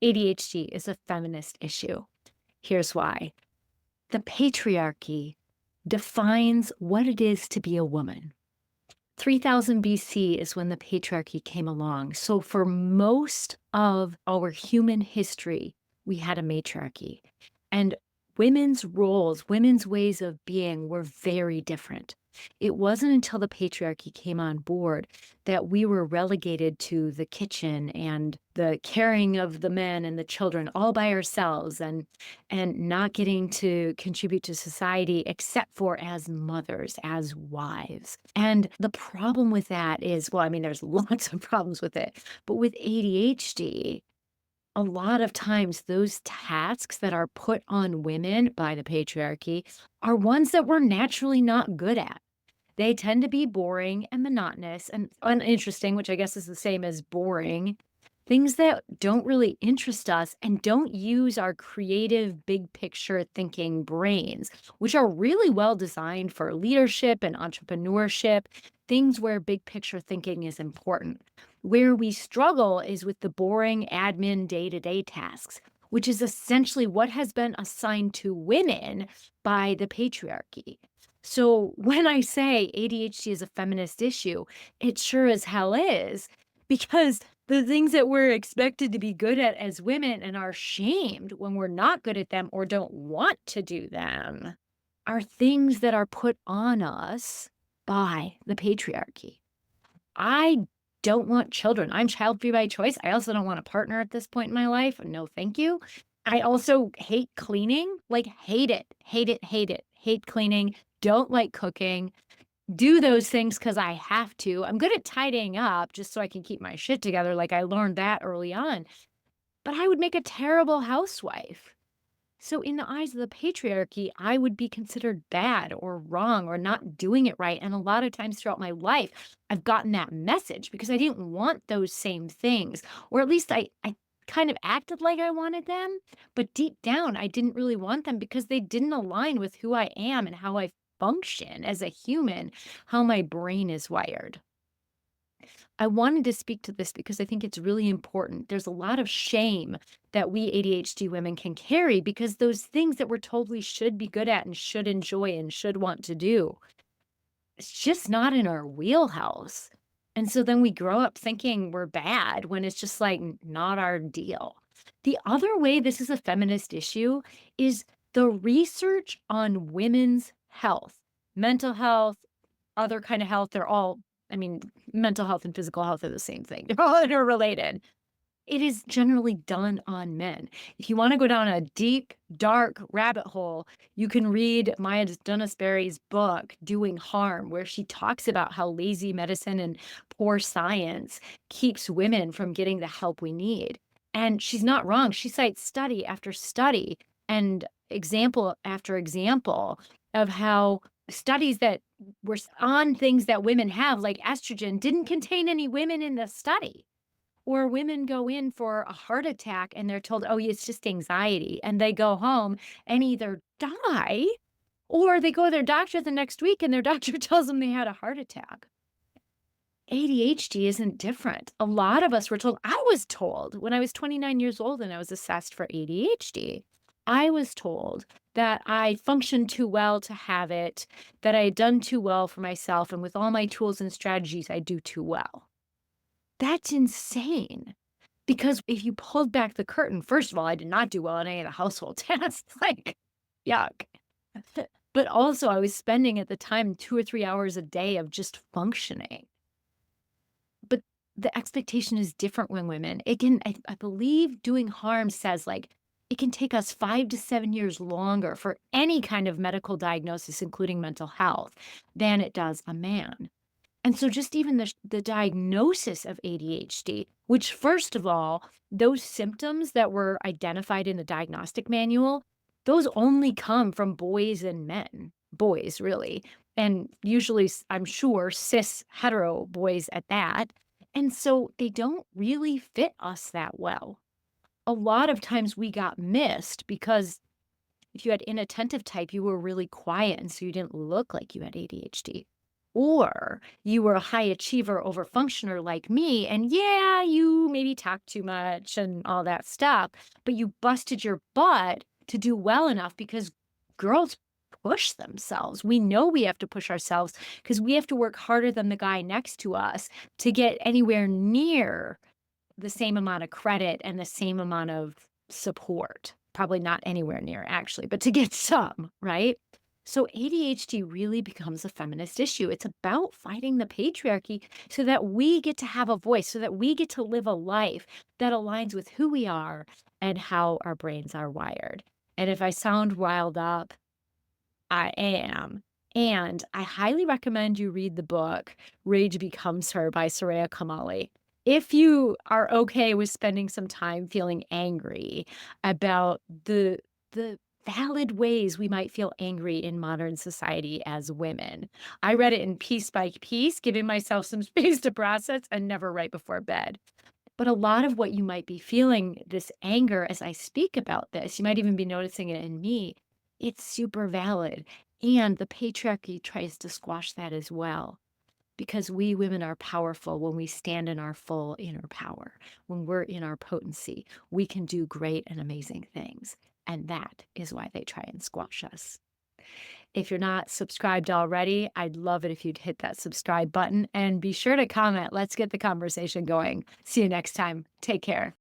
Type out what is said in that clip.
ADHD is a feminist issue. Here's why. The patriarchy defines what it is to be a woman. 3000 BC is when the patriarchy came along. So, for most of our human history, we had a matriarchy. And women's roles, women's ways of being were very different. It wasn't until the patriarchy came on board that we were relegated to the kitchen and the caring of the men and the children all by ourselves and not getting to contribute to society except for as mothers, as wives. And the problem with that is, well, I mean, there's lots of problems with it, but with ADHD, a lot of times those tasks that are put on women by the patriarchy are ones that we're naturally not good at. They tend to be boring and monotonous and uninteresting, which I guess is the same as boring. Things that don't really interest us and don't use our creative, big picture thinking brains, which are really well designed for leadership and entrepreneurship, things where big picture thinking is important. Where we struggle is with the boring admin day to day tasks, which is essentially what has been assigned to women by the patriarchy. So when I say ADHD is a feminist issue, it sure as hell is, because the things that we're expected to be good at as women and are shamed when we're not good at them or don't want to do them are things that are put on us by the patriarchy. I don't want children. I'm child free by choice. I also don't want a partner at this point in my life. No, thank you. I also hate cleaning, like, hate it, hate it, hate it, hate cleaning, don't like cooking, do those things because I have to. I'm good at tidying up just so I can keep my shit together. Like, I learned that early on, but I would make a terrible housewife. So, in the eyes of the patriarchy, I would be considered bad or wrong or not doing it right. And a lot of times throughout my life, I've gotten that message because I didn't want those same things, or at least I kind of acted like I wanted them. But deep down, I didn't really want them because they didn't align with who I am and how I function as a human, how my brain is wired. I wanted to speak to this because I think it's really important. There's a lot of shame that we ADHD women can carry because those things that we're told we should be good at and should enjoy and should want to do, it's just not in our wheelhouse. And so then we grow up thinking we're bad when it's just like not our deal. The other way this is a feminist issue is the research on women's health, mental health, other kind of health. They're all, I mean, mental health and physical health are the same thing. They're all interrelated. It is generally done on men. If you wanna go down a deep, dark rabbit hole, you can read Maya Dunnasbury's book, Doing Harm, where she talks about how lazy medicine and poor science keeps women from getting the help we need. And she's not wrong. She cites study after study and example after example of how studies that were on things that women have, like estrogen, didn't contain any women in the study. Or women go in for a heart attack and they're told, "Oh, it's just anxiety," and they go home and either die or they go to their doctor the next week and their doctor tells them they had a heart attack. ADHD isn't different. A lot of us were told, I was told when I was 29 years old and I was assessed for ADHD, I was told that I functioned too well to have it, that I had done too well for myself, and with all my tools and strategies, I do too well. That's insane. Because if you pulled back the curtain, first of all, I did not do well in any of the household tasks, like, yuck. But also, I was spending at the time 2 or 3 hours a day of just functioning. But the expectation is different when women. It can, I believe Doing Harm says, like, it can take us 5 to 7 years longer for any kind of medical diagnosis, including mental health, than it does a man. And so just even the diagnosis of ADHD, which first of all, those symptoms that were identified in the diagnostic manual, those only come from boys and men, boys really, and usually I'm sure cis hetero boys at that. And so they don't really fit us that well. A lot of times we got missed because if you had inattentive type, you were really quiet and so you didn't look like you had ADHD. Or you were a high achiever over functioner like me, and yeah, you maybe talk too much and all that stuff, but you busted your butt to do well enough because girls push themselves. We know we have to push ourselves because we have to work harder than the guy next to us to get anywhere near the same amount of credit and the same amount of support. Probably not anywhere near, actually, but to get some, right? So ADHD really becomes a feminist issue. It's about fighting the patriarchy so that we get to have a voice, so that we get to live a life that aligns with who we are and how our brains are wired. And if I sound riled up, I am. And I highly recommend you read the book Rage Becomes Her by Soraya Kamali. If you are okay with spending some time feeling angry about the valid ways we might feel angry in modern society as women. I read it in piece by piece, giving myself some space to process and never right before bed. But a lot of what you might be feeling, this anger as I speak about this, you might even be noticing it in me, it's super valid. And the patriarchy tries to squash that as well. Because we women are powerful when we stand in our full inner power. When we're in our potency, we can do great and amazing things. And that is why they try and squash us. If you're not subscribed already, I'd love it if you'd hit that subscribe button and be sure to comment. Let's get the conversation going. See you next time. Take care.